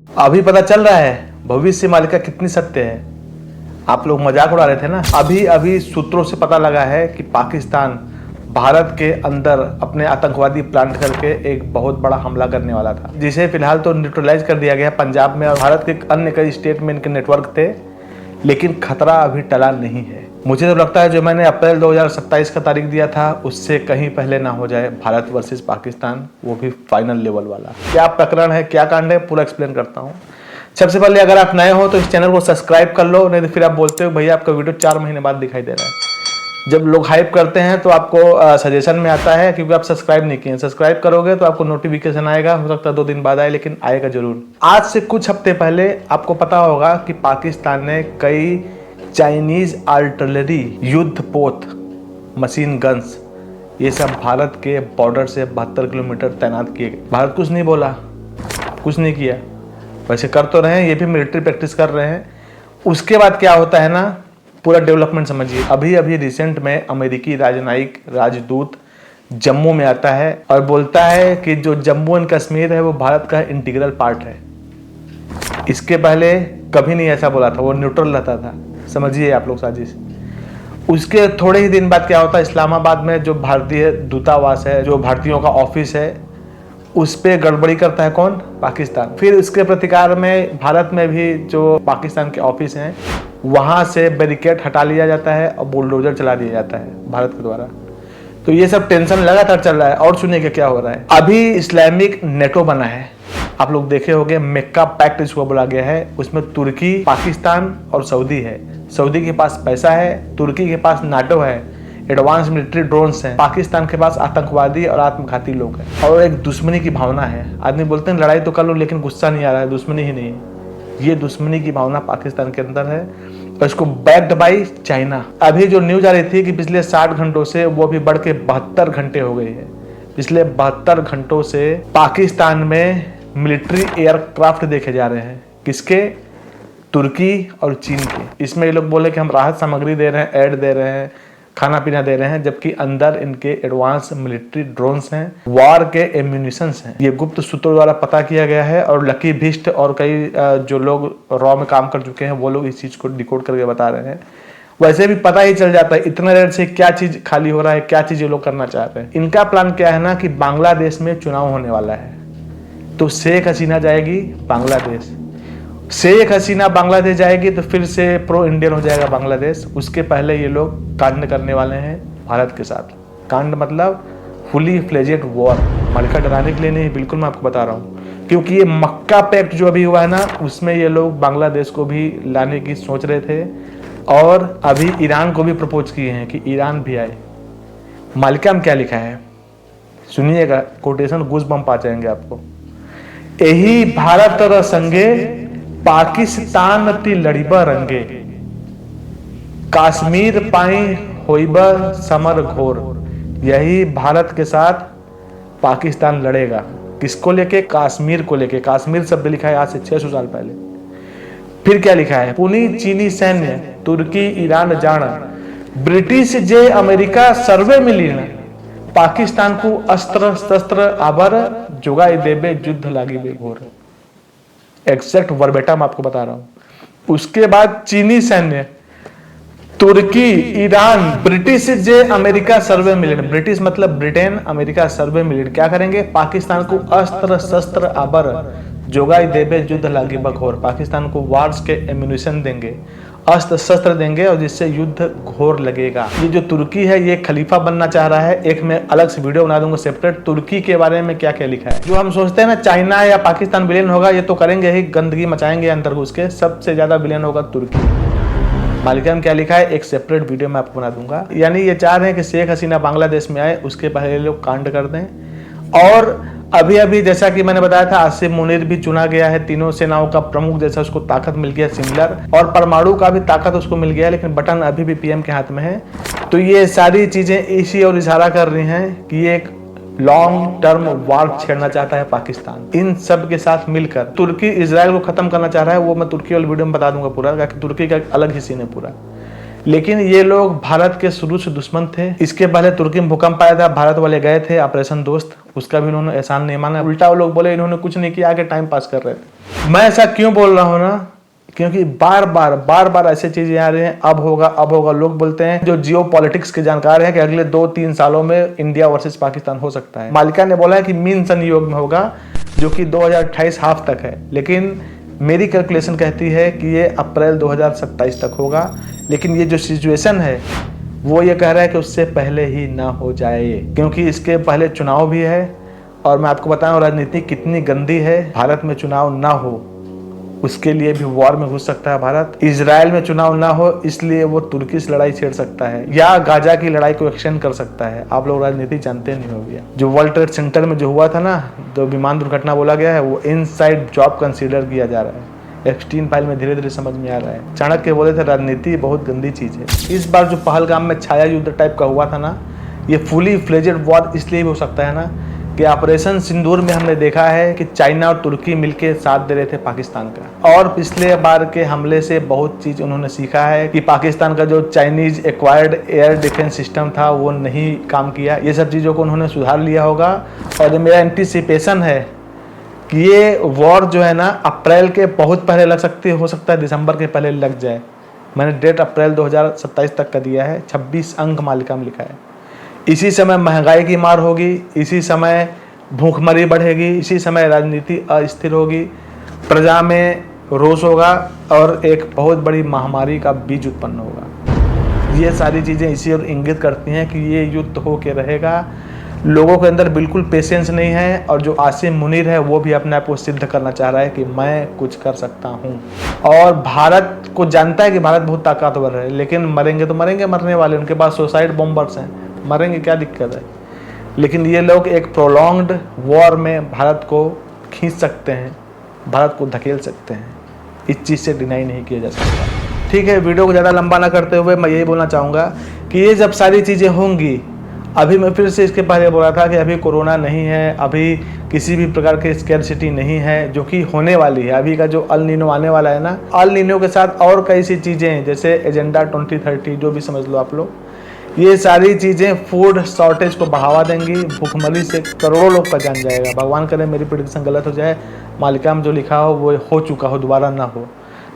अभी पता चल रहा है भविष्य मालिका कितनी सत्य है। आप लोग मजाक उड़ा रहे थे ना। अभी सूत्रों से पता लगा है कि पाकिस्तान भारत के अंदर अपने आतंकवादी प्लांट करके एक बहुत बड़ा हमला करने वाला था, जिसे फिलहाल तो न्यूट्रलाइज कर दिया गया पंजाब में, और भारत के अन्य कई स्टेट में इनके नेटवर्क थे, लेकिन खतरा अभी टला नहीं है। मुझे तो लगता है जो मैंने अप्रैल 2027 का तारीख दिया था उससे कहीं पहले ना हो जाए भारत वर्सेस पाकिस्तान, वो भी फाइनल लेवल वाला। क्या प्रकरण है, क्या कांड है, पूरा एक्सप्लेन करता हूँ। सबसे पहले अगर आप नए हो तो इस चैनल को सब्सक्राइब कर लो, नहीं तो फिर आप बोलते हो भैया आपका वीडियो 4 महीने बाद दिखाई दे रहा है। जब लोग हाइप करते हैं तो आपको सजेशन में आता है, क्योंकि आप सब्सक्राइब नहीं किए। सब्सक्राइब करोगे तो आपको नोटिफिकेशन आएगा, हो सकता है 2 दिन बाद आए, लेकिन आएगा जरूर। आज से कुछ हफ्ते पहले आपको पता होगा कि पाकिस्तान ने कई चाइनीज आर्टिलरी, युद्धपोत, मशीन गन्स, ये सब भारत के बॉर्डर से 72 किलोमीटर तैनात किए गए। भारत कुछ नहीं बोला, कुछ नहीं किया, वैसे कर तो रहे हैं, ये भी मिलिट्री प्रैक्टिस कर रहे हैं। उसके बाद क्या होता है ना, पूरा डेवलपमेंट समझिए। अभी रिसेंट में अमेरिकी राजनयिक राजदूत जम्मू में आता है और बोलता है कि जो जम्मू एंड कश्मीर है वो भारत का इंटीग्रल पार्ट है। इसके पहले कभी नहीं ऐसा बोला था, वो न्यूट्रल रहता था। समझिए आप लोग साजिश। उसके थोड़े ही दिन बाद क्या होता है, इस्लामाबाद में जो भारतीय दूतावास है, जो भारतीयों का ऑफिस है, उस पे गड़बड़ी करता है कौन? पाकिस्तान। फिर इसके प्रतिकार में भारत में भी जो पाकिस्तान के ऑफिस हैं वहां से बैरिकेड हटा लिया जाता है और बुलडोजर चला दिया जाता है भारत के द्वारा। तो ये सब टेंशन लगातार चल रहा है। और सुनिए क्या हो रहा है। अभी इस्लामिक नेटो बना है, आप लोग देखे होंगे, मेक्का पैक्ट इसको बोला गया है। उसमें तुर्की, पाकिस्तान और सऊदी है। सऊदी के पास पैसा है, तुर्की के पास नाटो है, एडवांस मिलिट्री ड्रोन्स हैं, पाकिस्तान के पास आतंकवादी और आत्मघाती लोग हैं, और एक दुश्मनी की भावना है। आदमी बोलते हैं लड़ाई तो कर लो, लेकिन गुस्सा नहीं आ रहा है, दुश्मनी ही नहीं है। ये दुश्मनी की भावना पाकिस्तान के अंदर है, और इसको बैक्ड बाई चाइना। अभी जो न्यूज आ रही थी कि पिछले 60 घंटों से वो भी बढ़ के 72 घंटे हो गए हैं। पिछले 72 घंटों से पाकिस्तान में मिलिट्री एयरक्राफ्ट देखे जा रहे हैं। किसके? तुर्की और चीन के। इसमें ये लोग बोले कि हम राहत सामग्री दे रहे हैं, एड दे रहे हैं, खाना पीना दे रहे हैं, जबकि अंदर इनके एडवांस मिलिट्री ड्रोन्स हैं, वार के एम्यूनिशंस हैं। ये गुप्त सूत्रों द्वारा पता किया गया है, और लकी भिस्ट और कई जो लोग रॉ में काम कर चुके हैं वो लोग इस चीज को डिकोड करके बता रहे हैं। वैसे भी पता ही चल जाता है इतना देर से क्या चीज खाली हो रहा है, क्या चीज ये लोग करना चाहते हैं। इनका प्लान क्या है ना कि बांग्लादेश में चुनाव होने वाला है, तो शेख हसीना जाएगी बांग्लादेश। शेख हसीना बांग्लादेश जाएगी तो फिर से प्रो इंडियन हो जाएगा बांग्लादेश। उसके पहले ये लोग कांड करने वाले हैं भारत के साथ। कांड मतलब फुली फ्लेजेड वॉर। मालिका डराने के लिए नहीं, बिल्कुल मैं आपको बता रहा हूँ, क्योंकि ये मक्का पैक्ट जो अभी हुआ है ना, उसमें ये लोग बांग्लादेश को भी लाने की सोच रहे थे, और अभी ईरान को भी प्रपोज किए हैं कि ईरान भी आए। मालिका में क्या लिखा है सुनिएगा, कोटेशन गूज बम्प आ जाएंगे आपको। यही भारत र संगे पाकिस्तान ती लड़िब रंगे, काश्मीर पाई होइब समर घोर। यही भारत के साथ पाकिस्तान लड़ेगा। किसको लेके? कश्मीर को लेके। कश्मीर शब्द लिखा है आज से 600 साल पहले। फिर क्या लिखा है? पुनी चीनी सैन्य तुर्की ईरान जान, ब्रिटिश जे अमेरिका सर्वे मिलीन, पाकिस्तान को अस्त्र शस्त्र आबर जुगाई देबे युद्ध लागी बेघोर। एग्जैक्ट वर्बेटम आपको बता रहा हूं। उसके बाद चीनी सैन्य तुर्की ईरान ब्रिटिश जे अमेरिका सर्वे मिलियन, ब्रिटिश मतलब ब्रिटेन, अमेरिका सर्वे मिलियन क्या करेंगे? पाकिस्तान को अस्त्र शस्त्र आबर जोगाई देबे युद्ध लागी बघोर। पाकिस्तान को वार्स के एम्यूनिशन देंगे, अस्त्र शस्त्र देंगे, और जिससे युद्ध घोर लगेगा। ये जो तुर्की है ये खलीफा बनना चाह रहा है। एक मैं अलग से वीडियो बना दूंगा सेपरेट, तुर्की के बारे में क्या क्या लिखा है। जो हम सोचते हैं ना चाइना या पाकिस्तान विलेन होगा, ये तो करेंगे ही, गंदगी मचाएंगे अंदर घुस के। सबसे ज्यादा विलेन होगा तुर्की। मालिका में क्या लिखा है एक सेपरेट वीडियो मैं आपको बना दूंगा। यानी ये चाह रहे हैं कि शेख हसीना बांग्लादेश में आए, उसके पहले लोग कांड कर दें। और अभी जैसा कि मैंने बताया था, आसिम मुनीर भी चुना गया है तीनों सेनाओं का प्रमुख, जैसा उसको ताकत मिल गया सिमिलर, और परमाणु का भी ताकत उसको मिल गया, लेकिन बटन अभी भी पीएम के हाथ में है। तो ये सारी चीजें इसी और इशारा कर रही हैं कि ये एक लॉन्ग टर्म वार छेड़ना चाहता है पाकिस्तान। इन सब के साथ मिलकर तुर्की इजराइल को खत्म करना चाह रहा है। वो मैं तुर्की वाली वीडियो में बता दूंगा पूरा, क्योंकि तुर्की का अलग ही सीन है पूरा। लेकिन ये लोग भारत के शुरू से दुश्मन थे। इसके पहले तुर्की में भूकंप आया था, भारत वाले गए थे ऑपरेशन दोस्त, उसका भी उन्होंने एहसान नहीं माना। उल्टा वो लोग बोले इन्होंने कुछ नहीं किया, आगे टाइम पास कर रहे थे। मैं ऐसा क्यों बोल रहा हूँ ना, क्योंकि बार बार ऐसे चीजें आ रही हैं, अब होगा। लोग बोलते हैं जो जियो पॉलिटिक्स के जानकार हैं कि अगले 2-3 सालों में इंडिया वर्सेस पाकिस्तान हो सकता है। मालिका ने बोला है कि मीन सन योग में होगा, जो कि 2028 हाफ तक है, लेकिन मेरी कैलकुलेशन कहती है कि ये अप्रैल 2027 तक होगा। लेकिन ये जो सिचुएशन है वो ये कह रहा है कि उससे पहले ही ना हो जाए, क्योंकि इसके पहले चुनाव भी है। और मैं आपको बताऊं राजनीति कितनी गंदी है। भारत में चुनाव ना हो उसके लिए भी वॉर में घुस सकता है भारत। इजराइल में चुनाव ना हो इसलिए वो तुर्की से लड़ाई छेड़ सकता है, या गाजा की लड़ाई को एक्सटेंड कर सकता है। आप लोग राजनीति जानते नहीं हो गया। जो वर्ल्ड ट्रेड सेंटर में जो हुआ था ना, जो विमान दुर्घटना बोला गया है, वो इनसाइड जॉब कंसीडर किया जा रहा है। एप्स्टीन फाइल में धीरे धीरे समझ में आ रहा है। चाणक्य बोले थे राजनीति बहुत गंदी चीज है। इस बार जो पहलगाम में छाया युद्ध टाइप का हुआ था ना, ये फुली फ्लेजेड वॉर इसलिए भी हो सकता है ना कि ऑपरेशन सिंदूर में हमने देखा है कि चाइना और तुर्की मिलकर साथ दे रहे थे पाकिस्तान का। और पिछले बार के हमले से बहुत चीज उन्होंने सीखा है कि पाकिस्तान का जो Chinese acquired air defence system था वो नहीं काम किया। ये सब चीज़ों को उन्होंने सुधार लिया होगा। और मेरा एंटीसिपेशन है कि ये वॉर जो है ना अप्रैल के बहुत पहले लग सकती है, हो सकता है दिसंबर के पहले लग जाए। मैंने डेट अप्रैल 2027 तक का दिया है, 26 अंक मालिका में लिखा है। इसी समय महंगाई की मार होगी, इसी समय भूखमरी बढ़ेगी, इसी समय राजनीति अस्थिर होगी, प्रजा में रोष होगा और एक बहुत बड़ी महामारी का बीज उत्पन्न होगा। ये सारी चीज़ें इसी ओर इंगित करती हैं कि ये युद्ध हो के रहेगा। लोगों के अंदर बिल्कुल पेशेंस नहीं है, और जो आसिम मुनीर है वो भी अपने आप को सिद्ध करना चाह रहा है कि मैं कुछ कर सकता हूँ। और भारत को जानता है कि भारत बहुत ताकतवर है, लेकिन मरेंगे तो मरेंगे, मरने वाले उनके पास सुसाइड बॉम्बर्स हैं, मरेंगे क्या दिक्कत है। लेकिन ये लोग एक प्रोलॉन्ग्ड वॉर में भारत को खींच सकते हैं, भारत को धकेल सकते हैं। इस चीज़ से डिनाई नहीं किया जा सकता। ठीक है, वीडियो को ज़्यादा लंबा ना करते हुए मैं यही बोलना चाहूँगा कि ये जब सारी चीज़ें होंगी, अभी मैं फिर से इसके पहले बोला था कि अभी कोरोना नहीं है, अभी किसी भी प्रकार की स्कैरसिटी नहीं है, जो कि होने वाली है। अभी का जो अल नीनो आने वाला है ना, अल नीनो के साथ और कई सी चीज़ें जैसे एजेंडा 2030 जो भी समझ लो आप लोग, ये सारी चीज़ें फूड शॉर्टेज को बढ़ावा देंगी। भूखमरी से करोड़ों लोग का जान जाएगा। भगवान करे मेरी प्रेडिक्शन गलत हो जाए, मालिका में जो लिखा हो वो हो चुका हो, दोबारा ना हो।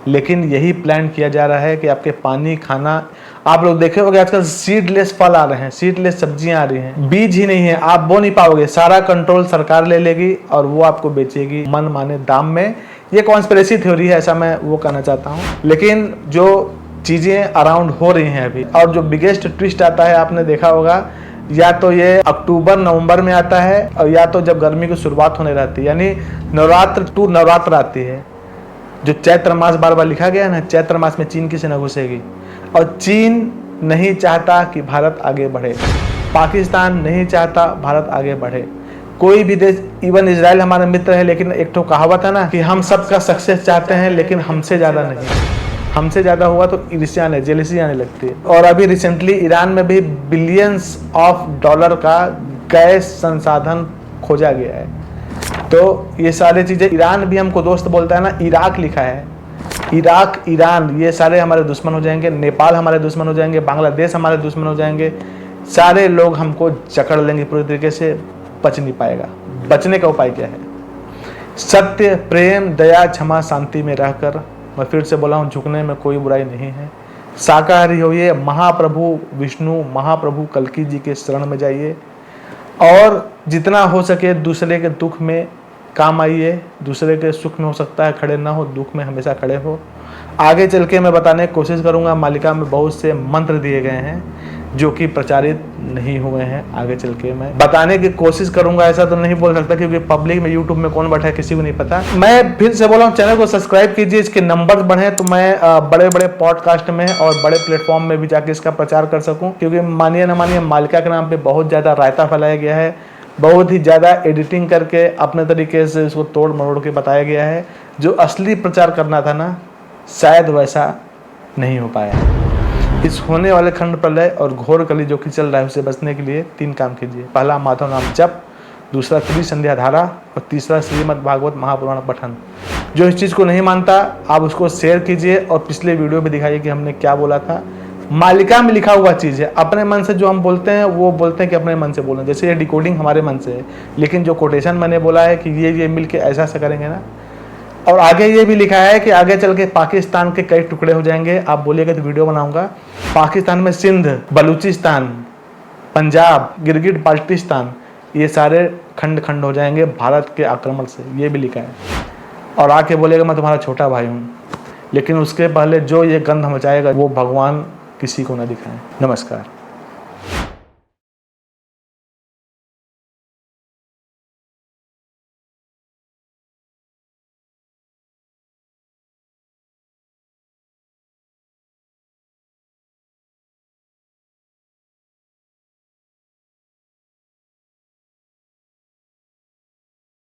लेकिन यही प्लान किया जा रहा है कि आपके पानी, खाना, आप लोग देखे होंगे आजकल सीडलेस फल आ रहे हैं, सीडलेस सब्जियां आ रही हैं, बीज ही नहीं है, आप बो नहीं पाओगे। सारा कंट्रोल सरकार ले लेगी और वो आपको बेचेगी मन माने दाम में। ये कॉन्स्पिरेसी थ्योरी है, ऐसा मैं वो कहना चाहता हूँ। लेकिन जो चीज़ें अराउंड हो रही हैं अभी, और जो बिगेस्ट ट्विस्ट आता है आपने देखा होगा, या तो ये अक्टूबर नवंबर में आता है, और या तो जब गर्मी की शुरुआत होने रहती है, यानी नवरात्र टू नवरात्र आती है। जो चैत्र मास बार बार लिखा गया है ना, चैत्र मास में चीन की सेना घुसेगी, और चीन नहीं चाहता कि भारत आगे बढ़े, पाकिस्तान नहीं चाहता भारत आगे बढ़े, कोई भी देश, इवन इजराइल हमारा मित्र है, लेकिन एक तो कहावत है ना कि हम सबका सक्सेस चाहते हैं लेकिन हमसे ज़्यादा नहीं। हमसे ज़्यादा हुआ तो ईर्ष्या आने, जेलसी आने लगती है। और अभी रिसेंटली ईरान में भी बिलियंस ऑफ डॉलर का गैस संसाधन खोजा गया है। तो ये सारी चीज़ें, ईरान भी हमको दोस्त बोलता है ना, इराक लिखा है, इराक, ईरान, ये सारे हमारे दुश्मन हो जाएंगे। नेपाल हमारे दुश्मन हो जाएंगे, बांग्लादेश हमारे दुश्मन हो जाएंगे। सारे लोग हमको जकड़ लेंगे पूरी तरीके से, बच नहीं पाएगा। बचने का उपाय क्या है? सत्य, प्रेम, दया, क्षमा, शांति में रहकर, मैं फिर से बोला हूँ, झुकने में कोई बुराई नहीं है। शाकाहारी होइए, महाप्रभु विष्णु, महाप्रभु कल्की जी के शरण में जाइए, और जितना हो सके दूसरे के दुख में काम आइए। दूसरे के सुख में हो सकता है खड़े ना हो, दुख में हमेशा खड़े हो। आगे चल के मैं बताने की कोशिश करूंगा, मालिका में बहुत से मंत्र दिए गए हैं जो कि प्रचारित नहीं हुए हैं। आगे चल के मैं बताने की कोशिश करूंगा, ऐसा तो नहीं बोल सकता क्योंकि पब्लिक में यूट्यूब में कौन बैठा है किसी को नहीं पता। मैं फिर से बोला हूँ, चैनल को सब्सक्राइब कीजिए, इसके नंबर बढ़े तो मैं बड़े बड़े पॉडकास्ट में और बड़े प्लेटफॉर्म में भी जाके इसका प्रचार कर सकूँ। क्योंकि मानिए न मानिए, मालिका के नाम पर बहुत ज़्यादा रायता फैलाया गया है, बहुत ही ज़्यादा एडिटिंग करके अपने तरीके से इसको तोड़ मरोड़ के बताया गया है। जो असली प्रचार करना था ना, शायद वैसा नहीं हो पाया। इस होने वाले खंड प्रलय और घोर कली जो कि चल रहा है, उसे बचने के लिए 3 काम कीजिए। पहला, माधव नाम जप, दूसरा त्रिसंध्या धारा, और तीसरा श्रीमद् भागवत महापुराण पठन। जो इस चीज़ को नहीं मानता आप उसको शेयर कीजिए, और पिछले वीडियो में दिखाइए कि हमने क्या बोला था। मालिका में लिखा हुआ चीज़ है, अपने मन से जो हम बोलते हैं वो बोलते हैं कि अपने मन से बोलें। जैसे ये डिकोडिंग हमारे मन से है, लेकिन जो कोटेशन मैंने बोला है कि ये मिल के ऐसा करेंगे ना, और आगे ये भी लिखा है कि आगे चल के पाकिस्तान के कई टुकड़े हो जाएंगे। आप बोलिएगा तो वीडियो बनाऊंगा। पाकिस्तान में सिंध, बलूचिस्तान, पंजाब, गिरगिट बाल्टिस्तान, ये सारे खंड खंड हो जाएंगे भारत के आक्रमण से, ये भी लिखा है। और आके बोलेगा मैं तुम्हारा छोटा भाई हूँ, लेकिन उसके पहले जो ये गंध मचाएगा वो भगवान किसी को न दिखाएं। नमस्कार।